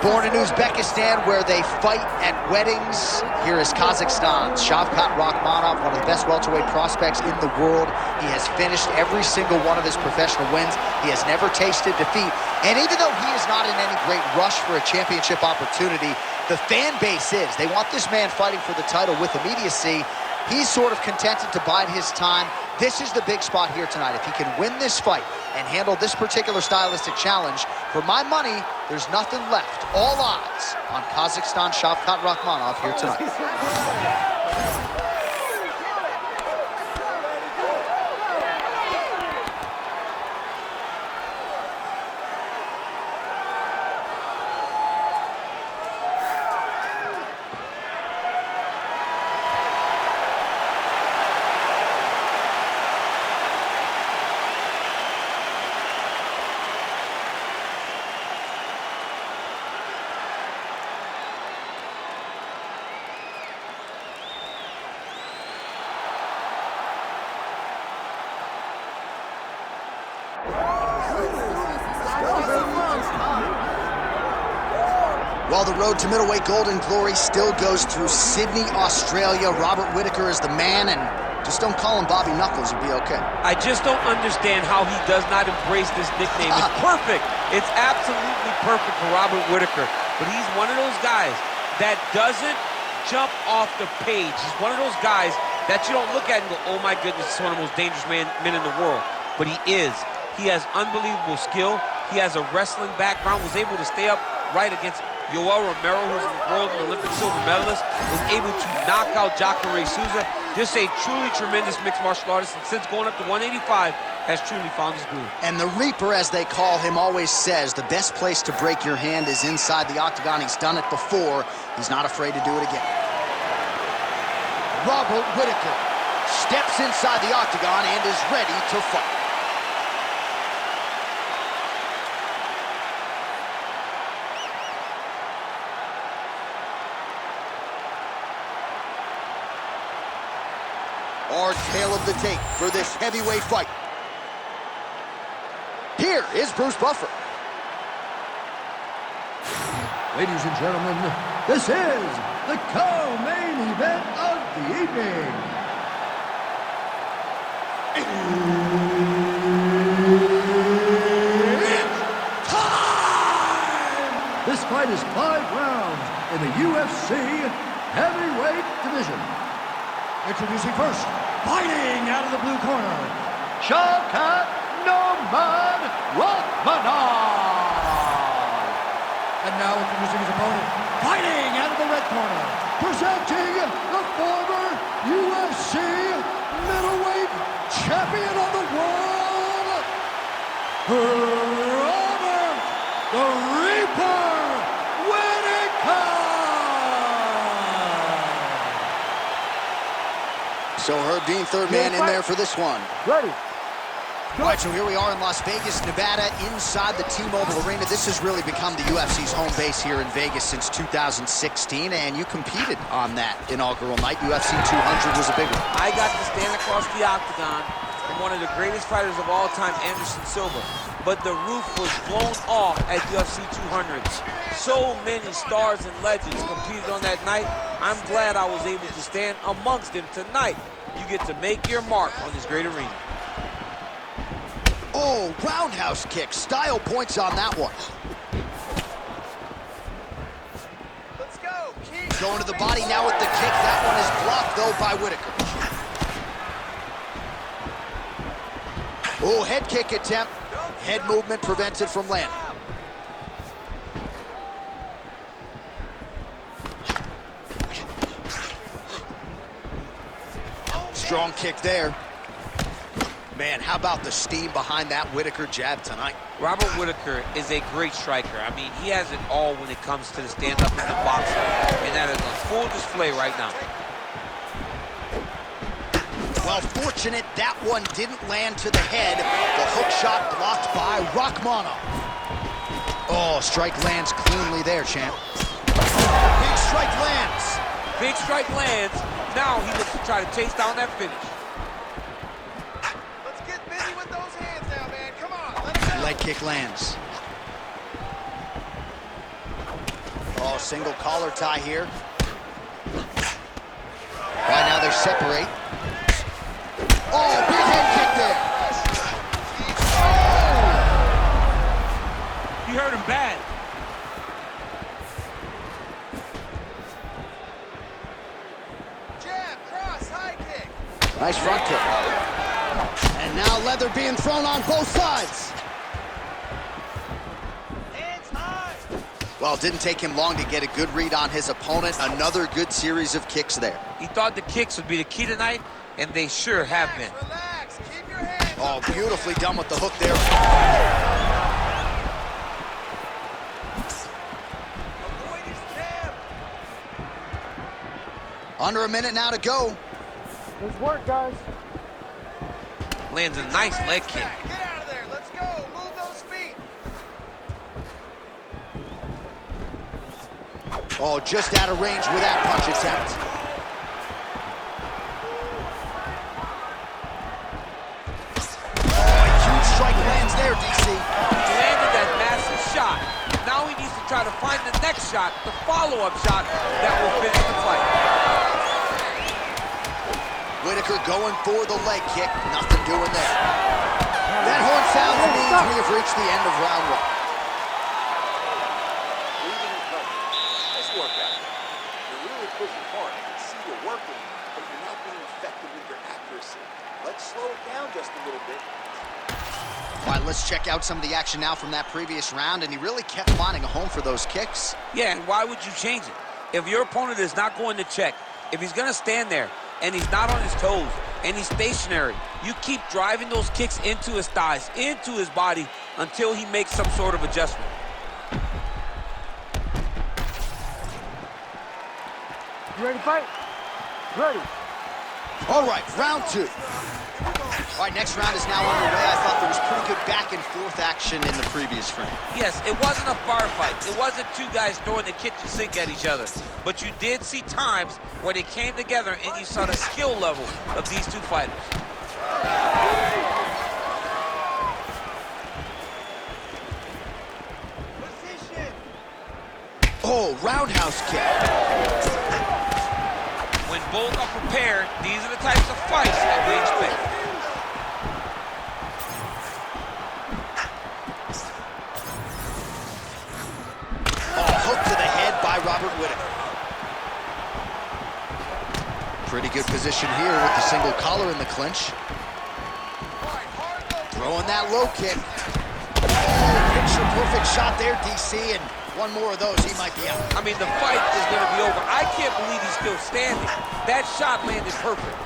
Born in Uzbekistan, where they fight at weddings, here is Kazakhstan's Shavkat Rakhmonov, one of the best welterweight prospects in the world. He has finished every single one of his professional wins. He has never tasted defeat. And even though he is not in any great rush for a championship opportunity, the fan base is. They want this man fighting for the title with immediacy. He's sort of contented to bide his time. This is the big spot here tonight. If he can win this fight and handle this particular stylistic challenge, for my money, there's nothing left. All odds on Kazakhstan Shavkat Rakhmonov here tonight. While the road to middleweight golden glory still goes through Sydney, Australia, Robert Whittaker is the man, and just don't call him Bobby Knuckles, you'll be okay. I just don't understand how he does not embrace this nickname. It's perfect. It's absolutely perfect for Robert Whittaker. But he's one of those guys that doesn't jump off the page. He's one of those guys that you don't look at and go, oh my goodness, this is one of the most dangerous men in the world. But he is. He has unbelievable skill. He has a wrestling background, was able to stay up right against Yoel Romero, who's a world and Olympic silver medalist, was able to knock out Jacare Souza. Just a truly tremendous mixed martial artist, and since going up to 185, has truly found his groove. And the Reaper, as they call him, always says the best place to break your hand is inside the octagon. He's done it before. He's not afraid to do it again. Robert Whittaker steps inside the octagon and is ready to fight. Our tale of the tape for this heavyweight fight. Here is Bruce Buffer. Ladies and gentlemen, this is the co-main event of the evening. It's time! This fight is 5 rounds in the UFC heavyweight division. Introducing first, fighting out of the blue corner, Shavkat Rakhmonov. And now introducing his opponent, fighting out of the red corner, presenting the former UFC middleweight champion of the world, Robert the Reaper Whittaker. So Herb Dean, third man in there for this one. Ready. All right, so here we are in Las Vegas, Nevada, inside the T-Mobile Arena. This has really become the UFC's home base here in Vegas since 2016, and you competed on that inaugural night. UFC 200 was a big one. I got to stand across the octagon from one of the greatest fighters of all time, Anderson Silva. But the roof was blown off at UFC 200. So many stars and legends competed on that night. I'm glad I was able to stand amongst them tonight. You get to make your mark on this great arena. Oh, roundhouse kick. Style points on that one. Let's go. Keep Going to the body now with the kick. That one is blocked, though, by Whittaker. Oh, head kick attempt. Head movement prevented from landing. Strong kick there. Man, how about the steam behind that Whittaker jab tonight? Robert Whittaker is a great striker. I mean, he has it all when it comes to the stand-up and the boxing, and that is on full display right now. Well, fortunate that one didn't land to the head. The hook shot blocked by Rakhmonov. Oh, strike lands cleanly there, champ. Big strike lands. Big strike lands. Now he looks to try to chase down that finish. Let's get busy with those hands now, man. Come on, let's go. Leg kick lands. Oh, single collar tie here. Right now they separate. Oh, big head kick there. He hurt him bad. Jab, cross, high kick. Nice front kick. And now leather being thrown on both sides. Hands high. Well, it didn't take him long to get a good read on his opponent. Another good series of kicks there. He thought the kicks would be the key tonight, and they sure have been. Relax, keep your hands Oh, up. beautifully done with the hook there. Avoid his jab. Under a minute now to go. Good work, guys. Lands a nice leg kick. Get out of there. Let's go. Move those feet. Oh, just out of range with that punch attempt. Oh, a huge strike lands there, DC. He landed that massive shot. Now he needs to try to find the next shot, the follow-up shot that will finish the fight. Whittaker going for the leg kick. Nothing doing there. That horn sounds means we have reached the end of round one. Breathing and covering. Nice workout. You're really pushing hard. I can see you're working, but you're not being effective with your accuracy. Let's slow it down just a little bit. All right, let's check out some of the action now from that previous round, and he really kept finding a home for those kicks. Yeah, and why would you change it? If your opponent is not going to check, if he's going to stand there and he's not on his toes and he's stationary, you keep driving those kicks into his thighs, into his body until he makes some sort of adjustment. You ready to fight? Ready. All right, round two. All right, next round is now underway. I thought there was pretty good back and forth action in the previous frame. Yes, it wasn't a firefight. It wasn't two guys throwing the kitchen sink at each other. But you did see times where they came together and you saw the skill level of these two fighters. Position. Oh, roundhouse kick. When both are prepared, these are the types of fights that we expect. Oh, hook to the head by Robert Whittaker. Pretty good position here with the single collar in the clinch. Throwing that low kick. Oh, picture perfect shot there, DC, and one more of those, he might be out. I mean, the fight is going to be over. I can't believe he's still standing. That shot landed perfect.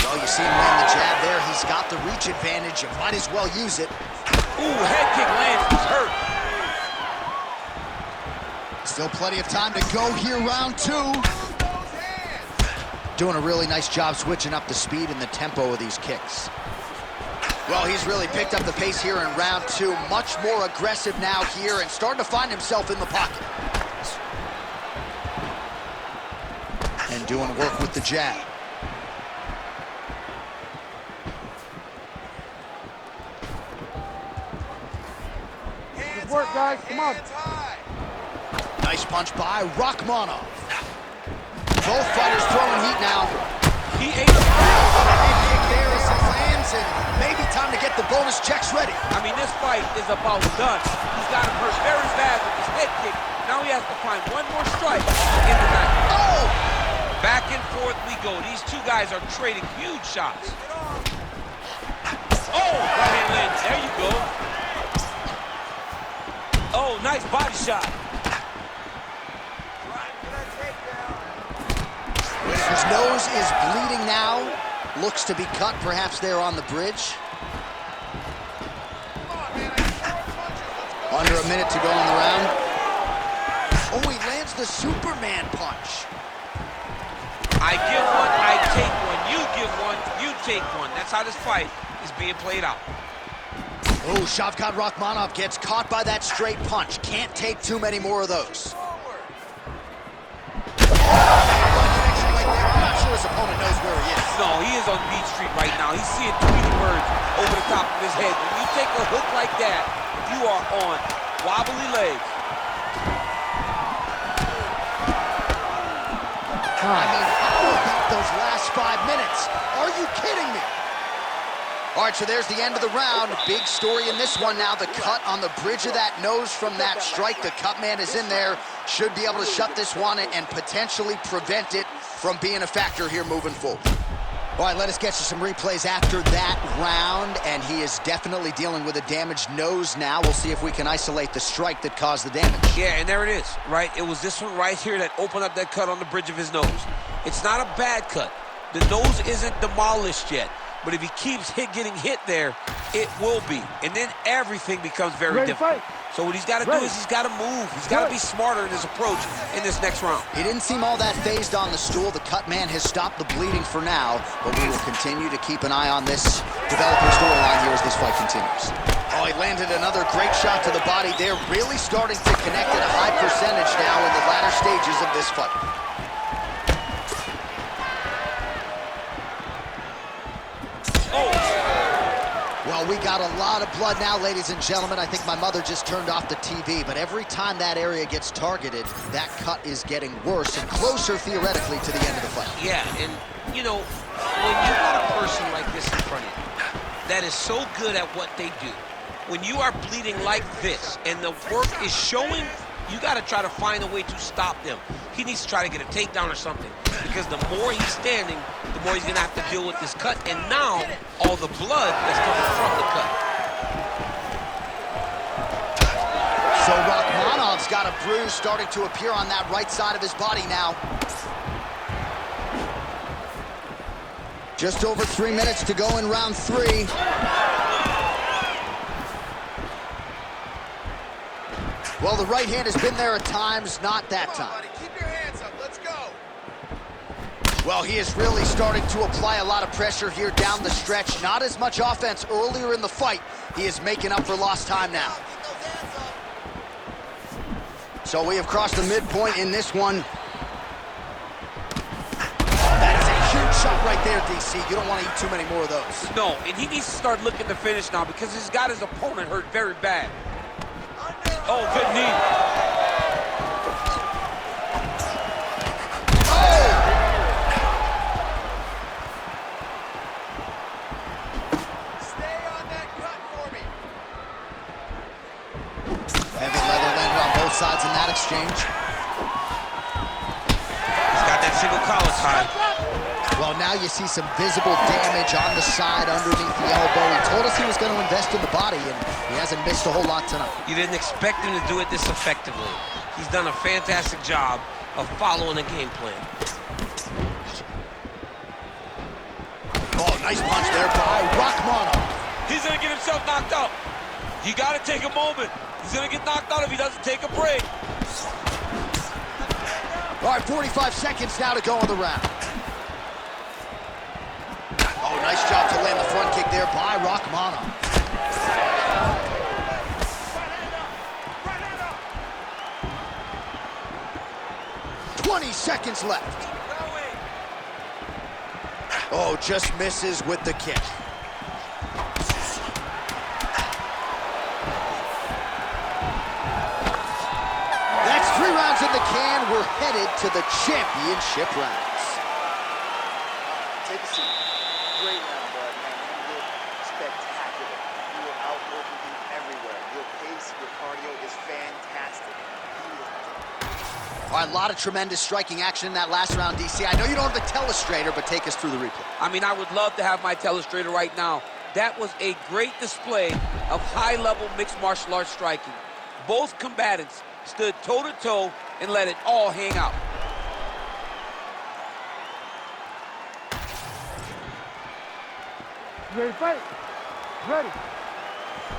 Well, you see him land the jab there. He's got the reach advantage. You might as well use it. Ooh, head kick lands. He's hurt. Still plenty of time to go here, round two. Move those hands. Doing a really nice job switching up the speed and the tempo of these kicks. Well, he's really picked up the pace here in round two. Much more aggressive now here and starting to find himself in the pocket. And doing work with the jab. Hands work, high, guys. Come on. hands high. Nice punch by Rakhmonov. Both fighters throwing heat now. He ate a Head kick there as it lands, and maybe time to get the bonus checks ready. I mean, this fight is about done. He's got him hurt very bad with his head kick. Now he has to find one more strike in the night. Oh! Back and forth we go. These two guys are trading huge shots. Oh, right hand lands. There you go. Oh, nice body shot. Whittaker's nose is bleeding now. Looks to be cut, perhaps there on the bridge. Under a minute to go in the round. Oh, he lands the Superman punch. I give one, I take one. You give one, you take one. That's how this fight is being played out. Oh, Shavkat Rakhmonov gets caught by that straight punch. Can't take too many more of those. I'm not sure his opponent knows where he is. No, he is on Beach Street right now. He's seeing Tweety birds over the top of his head. When you take a hook like that, you are on wobbly legs. I mean, how about those last 5 minutes? Are you kidding me? All right, so there's the end of the round. Big story in this one now. The cut on the bridge of that nose from that strike. The cut man is in there. Should be able to shut this one and potentially prevent it from being a factor here moving forward. All right, let us get you some replays after that round, and he is definitely dealing with a damaged nose now. We'll see if we can isolate the strike that caused the damage. Yeah, and there it is, right? It was this one right here that opened up that cut on the bridge of his nose. It's not a bad cut. The nose isn't demolished yet, but if he keeps getting hit there, it will be. And then everything becomes very difficult. So what he's got to do is he's got to move. He's got to be smarter in his approach in this next round. He didn't seem all that phased on the stool. The cut man has stopped the bleeding for now, but we will continue to keep an eye on this developing storyline here as this fight continues. Oh, he landed another great shot to the body there, really starting to connect at a high percentage now in the latter stages of this fight. Well, we got a lot of blood now, ladies and gentlemen. I think my mother just turned off the TV, but every time that area gets targeted, that cut is getting worse and closer, theoretically, to the end of the fight. Yeah, and, you know, when you got a person like this in front of you that is so good at what they do, when you are bleeding like this and the work is showing, you got to try to find a way to stop them. He needs to try to get a takedown or something, because the more he's standing, the more he's going to have to deal with this cut, and now all the blood that's coming from the cut. So Rakhmonov's got a bruise starting to appear on that right side of his body now. Just over 3 minutes to go in round 3. Well, the right hand has been there at times, not that time. Come on, buddy. Keep your hands up. Let's go. Well, he is really starting to apply a lot of pressure here down the stretch. Not as much offense earlier in the fight. He is making up for lost time now. So we have crossed the midpoint in this one. That is a huge shot right there, DC. You don't want to eat too many more of those. No, and he needs to start looking to finish now, because he's got his opponent hurt very bad. Oh, good knee. Oh! Stay on that cut for me. Heavy leather landed on both sides in that exchange. He's got that single collar tie. Well, now you see some visible damage on the side underneath the elbow. He told us he was going to invest in the body, and he hasn't missed a whole lot tonight. You didn't expect him to do it this effectively. He's done a fantastic job of following the game plan. Oh, nice punch there by Rakhmonov. He's going to get himself knocked out. You got to take a moment. He's going to get knocked out if he doesn't take a break. All right, 45 seconds now to go in the round. Oh, nice job to land the front kick there by Rakhmonov. Seconds left. Oh, just misses with the kick. That's 3 rounds in the can. We're headed to the championship rounds. Take a seat. Great round, bud, man. You look spectacular. You were out working him everywhere. Your pace, your cardio is fantastic. All right, a lot of tremendous striking action in that last round, DC. I know you don't have the telestrator, but take us through the replay. I mean, I would love to have my telestrator right now. That was a great display of high-level mixed martial arts striking. Both combatants stood toe-to-toe and let it all hang out. Ready to fight? Ready.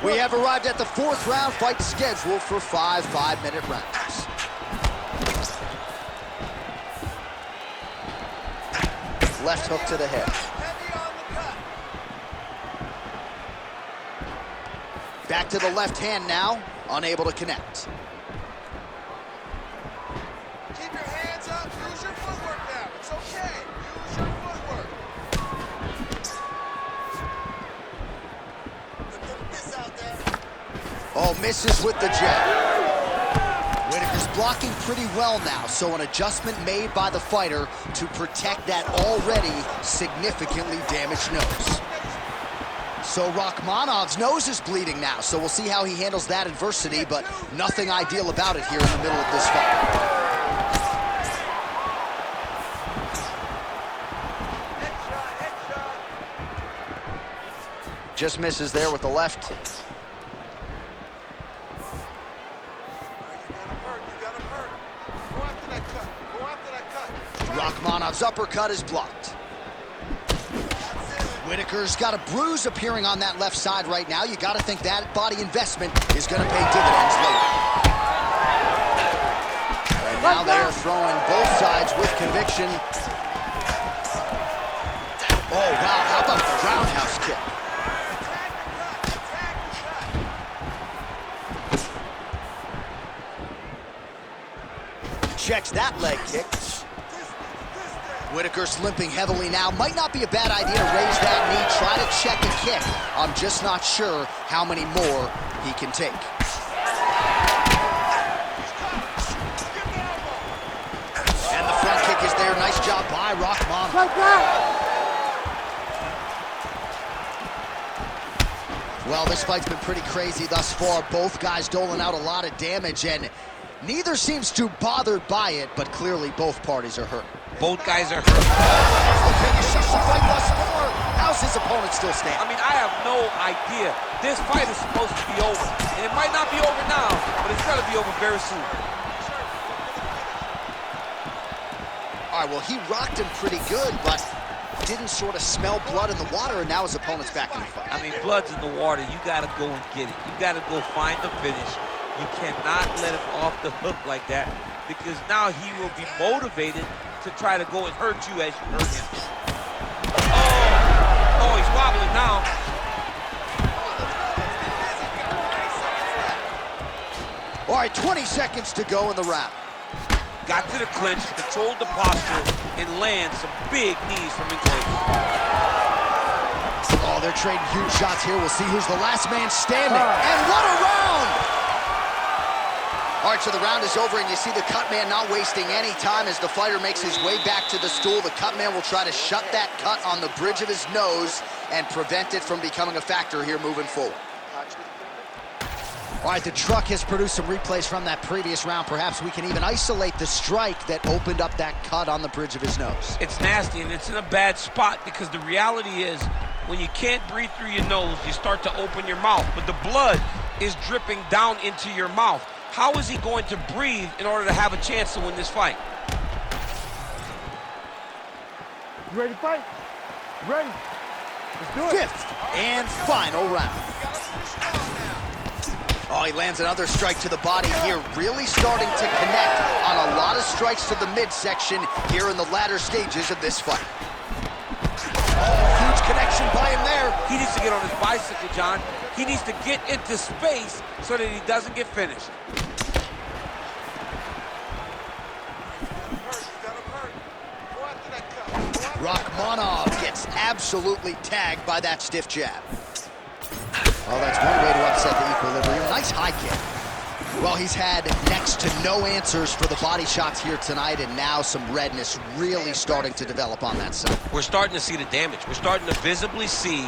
We have arrived at the 4th round, fight scheduled for 5 5-minute rounds. Left hook to the head. Heavy on the cut. Back to the left hand now, unable to connect. Keep your hands up. Use your footwork now. It's okay. Use your footwork. Look at this out there. Oh, misses with the jab. Whittaker's blocking pretty well now, so an adjustment made by the fighter to protect that already significantly damaged nose. So Rakhmonov's nose is bleeding now, so we'll see how he handles that adversity, but nothing ideal about it here in the middle of this fight. Just misses there with the left. Rakhmonov's uppercut is blocked. Whittaker's got a bruise appearing on that left side right now. You got to think that body investment is going to pay dividends later. And now they're throwing both sides with conviction. Oh, wow, how about the roundhouse kick? Checks that leg kick. Whittaker's limping heavily now. Might not be a bad idea to raise that knee, try to check a kick. I'm just not sure how many more he can take. And the front kick is there. Nice job by Rakhmonov. Well, this fight's been pretty crazy thus far. Both guys doling out a lot of damage, and neither seems too bothered by it, but clearly both parties are hurt. Both guys are hurt. How's his opponent still standing? I mean, I have no idea. This fight is supposed to be over. And it might not be over now, but it's got to be over very soon. All right, well, he rocked him pretty good, but didn't sort of smell blood in the water, and now his opponent's back in the fight. I mean, blood's in the water. You got to go and get it. You got to go find the finish. You cannot let him off the hook like that, because now he will be motivated to try to go and hurt you as you hurt him. Oh, he's wobbling now. All right, 20 seconds to go in the round. Got to the clinch, controlled the posture, and land some big knees from England. Oh, they're trading huge shots here. We'll see who's the last man standing. And what a round! All right, so the round is over, and you see the cut man not wasting any time as the fighter makes his way back to the stool. The cut man will try to shut that cut on the bridge of his nose and prevent it from becoming a factor here moving forward. All right, the truck has produced some replays from that previous round. Perhaps we can even isolate the strike that opened up that cut on the bridge of his nose. It's nasty, and it's in a bad spot, because the reality is when you can't breathe through your nose, you start to open your mouth, but the blood is dripping down into your mouth. How is he going to breathe in order to have a chance to win this fight? You ready to fight? Ready? Let's do it. Fifth and final round. Oh, he lands another strike to the body here, really starting to connect on a lot of strikes to the midsection here in the latter stages of this fight. Oh, huge connection by him there. He needs to get on his bicycle, John. He needs to get into space so that he doesn't get finished. Rakhmonov gets absolutely tagged by that stiff jab. Well, that's one way to upset the equilibrium. Nice high kick. Well, he's had next to no answers for the body shots here tonight, and now some redness really starting to develop on that side. We're starting to see the damage. We're starting to visibly see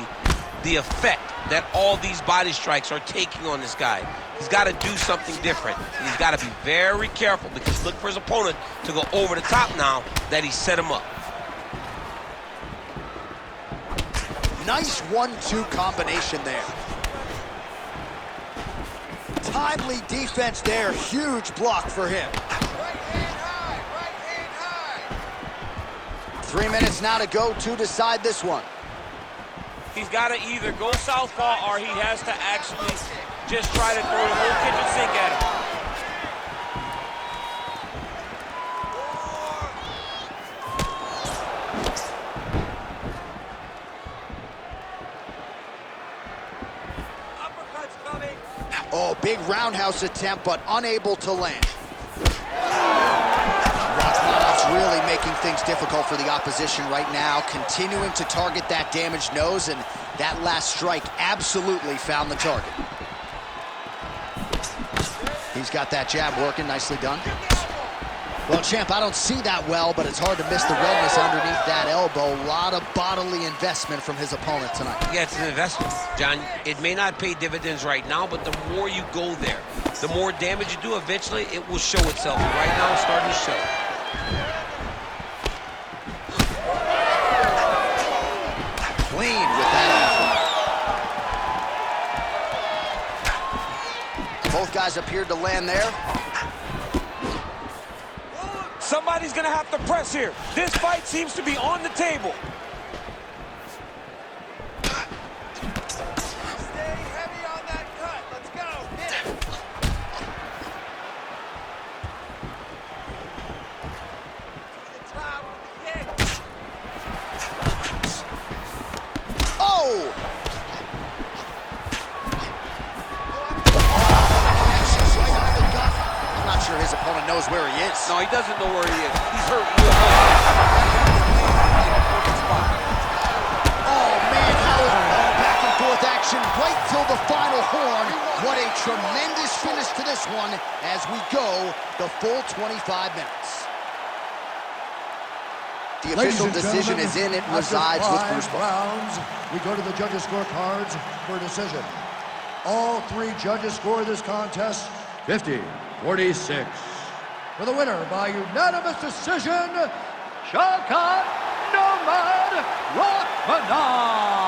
the effect that all these body strikes are taking on this guy. He's got to do something different. He's got to be very careful, because look for his opponent to go over the top now that he set him up. Nice 1-2 combination there. Timely defense there. Huge block for him. Right hand high, right hand high. 3 minutes now to go to decide this one. He's got to either go southpaw, or he has to actually just try to throw the whole kitchen sink at him. Oh, big roundhouse attempt, but unable to land. Rakhmonov's really making things difficult for the opposition right now, continuing to target that damaged nose, and that last strike absolutely found the target. He's got that jab working, nicely done. Well, champ, I don't see that well, but it's hard to miss the redness underneath that elbow. A lot of bodily investment from his opponent tonight. Yeah, it's an investment, John. It may not pay dividends right now, but the more you go there, the more damage you do, eventually it will show itself. And right now, it's starting to show. Clean with that effort. Both guys appeared to land there. Somebody's gonna have to press here. This fight seems to be on the table. Stay heavy on that cut. Let's go. Hit it. The top with the kick. Oh! I'm not sure his opponent knows where he is. No, he doesn't know where he is. He's hurt real bad. Oh, man, how is back and forth action right till the final horn. What a tremendous finish to this one as we go the full 25 minutes. The official decision is in. It resides with Bruce Buffer. rounds, we go to the judges' scorecards for a decision. All three judges score this contest 50-46. For the winner by unanimous decision, Shavkat Rakhmonov.